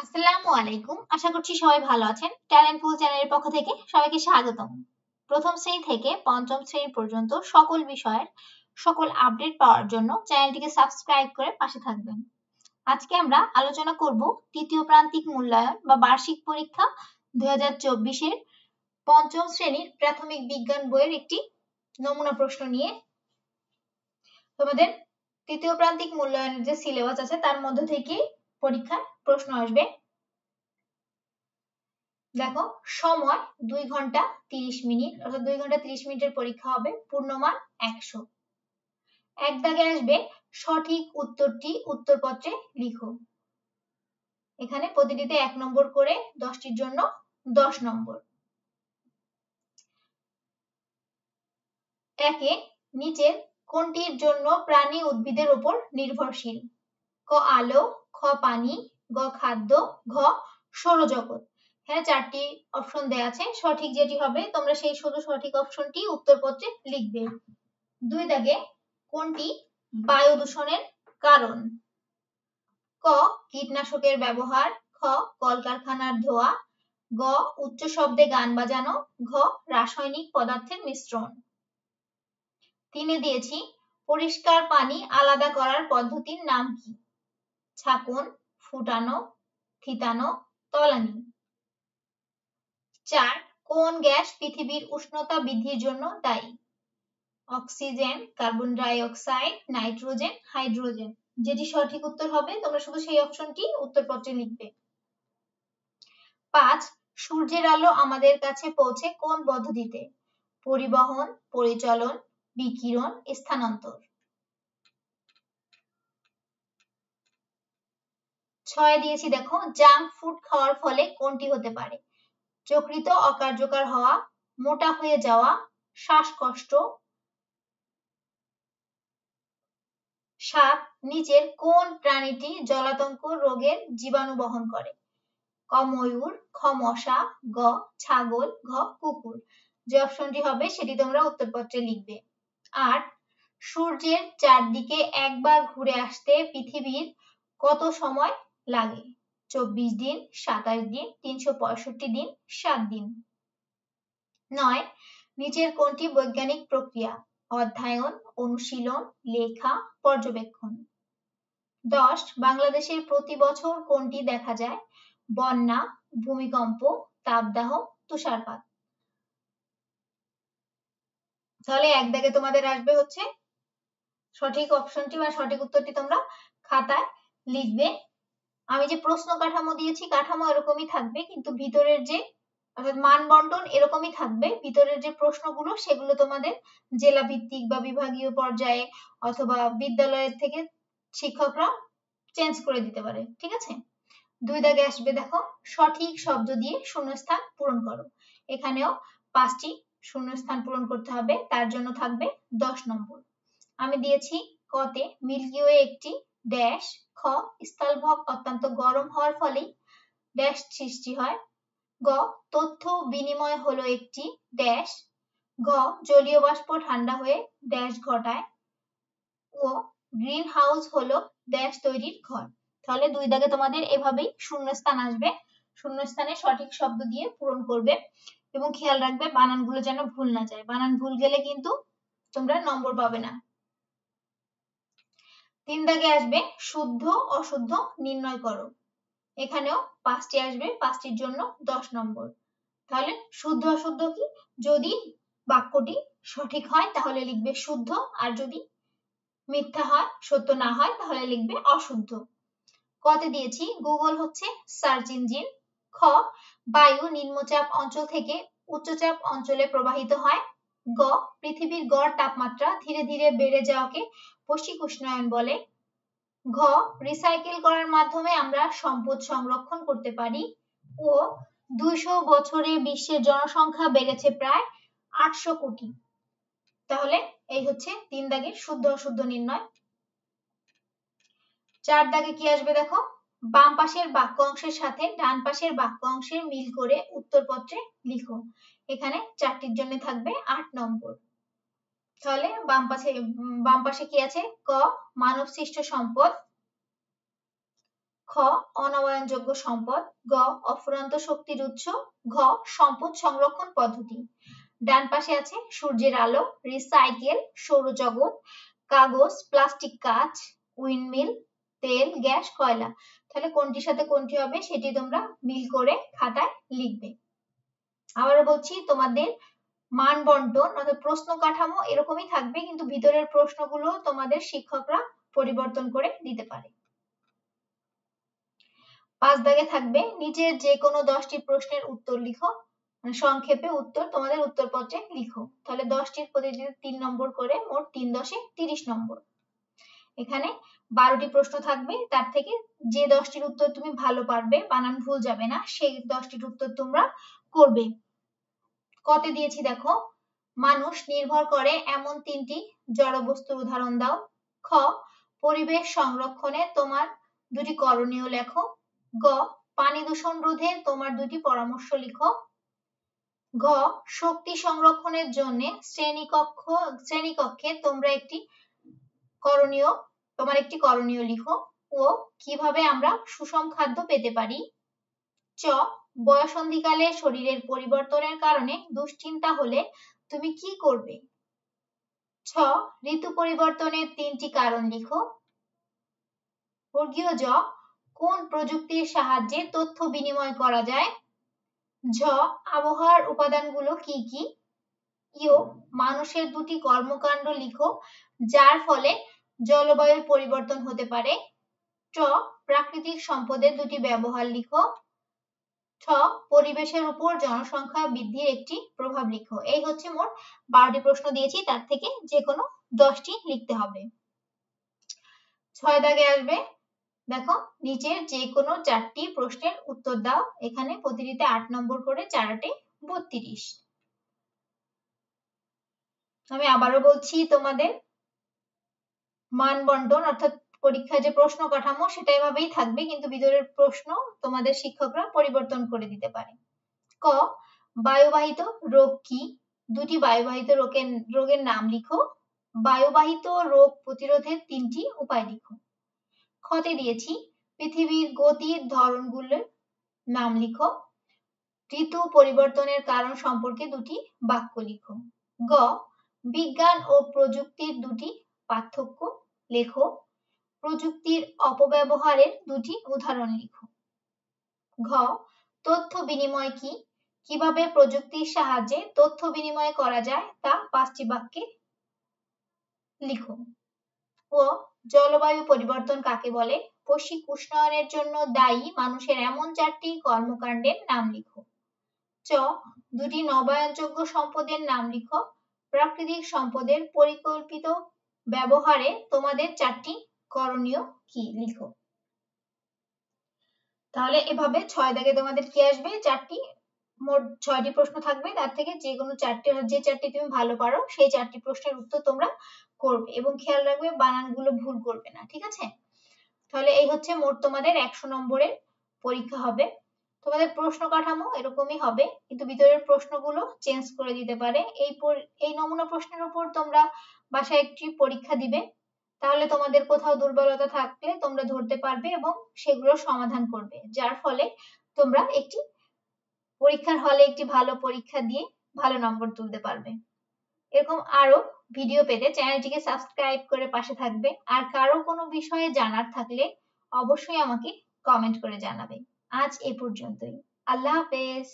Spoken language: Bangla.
আসসালামু আলাইকুম। আশা করছি সবাই ভালো আছেন। ট্যালেন্ট পুল চ্যানেলের পক্ষ থেকে সবাইকে স্বাগতম। প্রথম শ্রেণী থেকে পঞ্চম শ্রেণী পর্যন্ত সকল বিষয়ের সকল আপডেট পাওয়ার জন্য চ্যানেলটিকে সাবস্ক্রাইব করে পাশে থাকবেন। আজকে আমরা আলোচনা করব তৃতীয় প্রান্তিক মূল্যায়ন বা বার্ষিক পরীক্ষা 2024 এর পঞ্চম শ্রেণীর প্রাথমিক বিজ্ঞান বইয়ের একটি নমুনা প্রশ্ন নিয়ে। তোমাদের তৃতীয় প্রান্তিক মূল্যায়নের যে সিলেবাস আছে তার মধ্যে থেকে পরীক্ষায় প্রশ্ন আসবে। দেখো, সময় 2 ঘন্টা 30 মিনিট, অর্থাৎ 2 ঘন্টা 30 মিনিটের পরীক্ষা হবে। পূর্ণমান 100। এক দাগে আসবে সঠিক উত্তরটি উত্তরপত্রে লিখো। এখানে প্রতিটিতে 1 নম্বর করে, 10টির জন্য 10 নম্বর। একে নিচের কোনটির জন্য প্রাণী উদ্ভিদের উপর নির্ভরশীল? ক আলো, খ পানি, গ খাদ্য, ঘ সৌরজগৎ। এখানে 4টি অপশন দেয়া আছে, সঠিক যেটি হবে তোমরা সেই শুধু সঠিক অপশনটি উত্তরপত্রে লিখবে। 2 দাগে কোনটি বায়ু দূষণের কারণ? ক কীটনাশকের ব্যবহার, খ কলকারখানার ধোঁয়া, গ উচ্চ শব্দে গান বাজানো, ঘ রাসায়নিক পদার্থের মিশ্রণ। 3 দিয়েছি পরিষ্কার পানি আলাদা করার পদ্ধতির নাম কি? ছাঁকন, ফুটানো, থিতানো, তলানি। 4 কোন গ্যাস পৃথিবীর উষ্ণতা বৃদ্ধির জন্য দায়ী? Oxygen, carbon die oxide, nitrogen, hydrogen. যেটি সঠিক উত্তর হবে তোমরা শুধু সেই অপশনটি উত্তরপত্রে লিখবে। 5 সূর্যের আলো আমাদের কাছে পৌঁছে কোন পদ্ধতিতে? পরিবহন, পরিচলন, বিকিরণ, স্থানান্তর। 6 দিয়েছি দেখো, জাঙ্ক ফুড খাওয়ার ফলে কোনটি হতে পারে? যকৃত অকার্যকর হওয়া, মোটা হয়ে যাওয়া, শ্বাসকষ্ট। 7 নিচের কোন প্রাণীটি জলাতঙ্ক রোগের জীবাণু বহন করে? ক ময়ূর, খ মশা, গ ছাগল, ঘ কুকুর। যে অপশনটি হবে সেটি তোমরা উত্তরপত্রে লিখবে। 8 সূর্যের চারদিকে একবার ঘুরে আসতে পৃথিবীর কত সময় লাগে? 24 দিন, 27 দিন, 365 দিন, 7 দিন। 9 নিচের কোনটি বৈজ্ঞানিক প্রক্রিয়া? অধ্যয়ন, অনুশীলন, লেখা, পর্যবেক্ষণ। 10 বাংলাদেশের প্রতি বছর কোনটি দেখা যায়? বন্যা, ভূমিকম্প, তাপদাহ, তুষারপাত। তাহলে এক দাগে তোমাদের আসবে হচ্ছে সঠিক অপশনটি বা সঠিক উত্তরটি তোমরা খাতায় লিখবে। আমি যে প্রশ্ন কাঠামো দিয়েছি কাঠামো এরকমই থাকবে, কিন্তু ভিতরের যে অর্থাৎ মান বন্টন এরকমই থাকবে। ভিতরের যে প্রশ্নগুলো সেগুলো তোমাদের জেলা ভিত্তিক বা বিভাগীয় পর্যায়ে অথবা বিদ্যালয়ের থেকে শিক্ষকরা চেঞ্জ করে দিতে পারে, ঠিক আছে? 2 দাগে আসবে দেখো, সঠিক শব্দ দিয়ে শূন্যস্থান পূরণ করো। এখানেও 5টি শূন্যস্থান পূরণ করতে হবে, তার জন্য থাকবে 10 নম্বর। আমি দিয়েছি কতে মিল্কি ওয়ে একটি ড্যাশ, খ স্থলভাগ অত্যন্ত গরম হওয়ার ফলেই ড্যাশ সৃষ্টি হয়, গ তথ্য বিনিময় হলো একটি ড্যাশ, ঘ জলীয় বাষ্প ঠান্ডা হয়ে ড্যাশ ঘটায়, ও গ্রিন হাউস হলো ড্যাশ তৈরির ঘর। তাহলে 2 দাগে তোমাদের এভাবেই শূন্যস্থান আসবে। শূন্যস্থানে সঠিক শব্দ দিয়ে পূরণ করবে এবং খেয়াল রাখবে বানানগুলো যেন ভুল না যায়। বানান ভুল গেলে কিন্তু তোমরা নম্বর পাবে না। 3 দাগে আসবে শুদ্ধ অশুদ্ধ নির্ণয় করো। এখানেও 5টি আসবে, 5টির জন্য 10 নম্বর। তাহলে শুদ্ধ অশুদ্ধ কি? যদি বাক্যটি সঠিক হয় তাহলে লিখবে শুদ্ধ, আর যদি মিথ্যা হয়, সত্য না হয়, তাহলে লিখবে অশুদ্ধ। কতে দিয়েছি গুগল হচ্ছে সার্চ ইঞ্জিন, খ বায়ু নিম্নচাপ অঞ্চল থেকে উচ্চচাপ অঞ্চলে প্রবাহিত হয়, গ পৃথিবীর গড় তাপমাত্রা ধীরে ধীরে বেড়ে যাওয়াকে বৈশ্বিক উষ্ণায়ন বলে, ঘ রিসাইকেল করার মাধ্যমে আমরা সম্পদ সংরক্ষণ করতে পারি, ও 200 বছরে বিশ্বের জনসংখ্যা বেড়েছে প্রায় 800 কোটি। তাহলে এই হচ্ছে 3 দাগের শুদ্ধ অশুদ্ধ নির্ণয়। 4 দাগে কি আসবে দেখো, বাম পাশের বাক্য অংশের সাথে ডান পাশের বাক্য অংশের মিল করে উত্তরপত্রে লিখো। এখানে 4টির জন্য থাকবে 8 নম্বর। তাহলে বাম পাশে কি আছে? ক মানব সৃষ্ট সম্পদ, খ খ অনবায়নযোগ্য সম্পদ, গ অফুরন্ত শক্তির উৎস, ঘ সম্পদ সংরক্ষণ পদ্ধতি। ডান পাশে আছে সূর্যের আলো, রিসাইকেল, সৌরজগৎ, কাগজ, প্লাস্টিক, কাঁচ, উইন্ডমিল, তেল, গ্যাস, কয়লা। তাহলে কোনটির সাথে কোনটি হবে সেটি তোমরা মিল করে খাতায় লিখবে। আবারও বলছি, তোমাদের মান বন্টন অর্থাৎ প্রশ্ন কাঠামো এরকমই থাকবে, কিন্তু ভিতরের প্রশ্নগুলো তোমাদের শিক্ষকরা পরিবর্তন করে দিতে পারে। 5 দাগে থাকবে নিচের যে কোনো 10টি প্রশ্নের উত্তর লিখো, মানে সংক্ষেপে উত্তর তোমাদের উত্তরপত্রে লিখো। তাহলে 10টির প্রতিটি 3 নম্বর করে, মোট 3 10 30 নম্বর। এখানে 12টি প্রশ্ন থাকবে, তার থেকে যে 10টির উত্তর তুমি ভালো পারবে, বানান ভুল যাবে না, সেই 10টির উত্তর তোমরা করবে। কতে দিয়েছি দেখো, মানুষ নির্ভর করে এমন 3টি জড়বস্তুর উদাহরণ দাও। খ পরিবেশ সংরক্ষণে তোমার 2টি করণীয় লেখো। গ পানি দূষণ রোধে তোমার 2টি পরামর্শ লিখো। ঘ শক্তি সংরক্ষণের জন্য শ্রেণীকক্ষে তোমরা একটি করণীয় লিখো। ও কিভাবে আমরা সুষম খাদ্য পেতে পারি। চ বয়সন্ধিকালে শরীরের পরিবর্তনের কারণে দুশ্চিন্তা হলে তুমি কি করবে। ছ ঋতু পরিবর্তনের 3টি কারণ লিখো। বর্গীয় জ কোন প্রযুক্তির সাহায্যে তথ্য বিনিময় করা যায়। ঝ আবহাওয়ার উপাদানগুলো কি কি। ইও মানুষের 2টি কর্মকাণ্ড লিখো যার ফলে জলবায়ুর পরিবর্তন হতে পারে। ট প্রাকৃতিক সম্পদের 2টি ব্যবহার লিখো। ঠ পরিবেশের উপর জনসংখ্যা বৃদ্ধির একটি প্রভাব লিখো। এই হচ্ছে মোট 12টি প্রশ্ন দিয়েছি, তার থেকে যে কোনো 10টি লিখতে হবে। 6 দাগে আসবে, দেখো নিচের যে কোনো 4টি প্রশ্নের উত্তর দাও। এখানে প্রতিটিতে 8 নম্বর করে, 4 32। আমি আবারও বলছি, তোমাদের মান বন্টন অর্থাৎ পরীক্ষায় যে প্রশ্ন কাঠামো সেটা এভাবেই থাকবে, কিন্তু ভিতরের প্রশ্ন তোমাদের শিক্ষকরা পরিবর্তন করে দিতে পারে। ক বায়ুবাহিত রোগ কি। 2টি বায়ুবাহিত রোগের নাম লিখো। বায়ুবাহিত রোগ প্রতিরোধের 3টি উপায় লিখো। খতে দিয়েছি পৃথিবীর গতির ধরনগুলোর নাম লিখো। ঋতু পরিবর্তনের কারণ সম্পর্কে 2টি বাক্য লিখো। গ বিজ্ঞান ও প্রযুক্তির 2টি পার্থক্য লেখো। প্রযুক্তির অপব্যবহারের 2টি উদাহরণ লিখো। ঘ তথ্য বিনিময় কি, কিভাবে প্রযুক্তির সাহায্যে তথ্য বিনিময় করা যায় তা 5টি বাক্যে লিখো। ও জলবায়ু পরিবর্তন কাকে বলে। বৈশ্বিক উষ্ণায়নের জন্য দায়ী মানুষের এমন 4টি কর্মকাণ্ডের নাম লিখো। চ 2টি নবায়নযোগ্য সম্পদের নাম লিখো। প্রাকৃতিক সম্পদের পরিকল্পিত ব্যবহারে তোমাদের 4টি করণীয় কি লিখো। তাহলে এভাবে 6 দাগে তোমাদের কি আসবে, 4টি, মোট 6টি প্রশ্ন থাকবে, তার থেকে যে কোনো 4টি তুমি ভালো পারো সেই 4টি প্রশ্নের উত্তর তোমরা করবে, এবং খেয়াল রাখবে বানানগুলো ভুল করবে না, ঠিক আছে। তাহলে এই হচ্ছে মোট তোমাদের 100 নম্বরের পরীক্ষা হবে। তোমাদের প্রশ্ন কাঠামো এরকমই হবে, কিন্তু ভিতরের প্রশ্নগুলো চেঞ্জ করে দিতে পারে। এই নমুনা প্রশ্নের উপর তোমরা বাসায় একটি পরীক্ষা দিবে, তাহলে তোমাদের কোথাও দুর্বলতা থাকলে তোমরা ধরতে পারবে এবং সেগুলোর সমাধান করবে, যার ফলে তোমরা একটি পরীক্ষার হলে একটি ভালো পরীক্ষা দিয়ে ভালো নম্বর তুলতে পারবে। এরকম আরো ভিডিও পেতে চ্যানেলটিকে সাবস্ক্রাইব করে পাশে থাকবে। আর কারো কোনো বিষয়ে জানার থাকলে অবশ্যই আমাকে কমেন্ট করে জানাবে। আজ এ পর্যন্তই। আল্লাহ হাফেজ।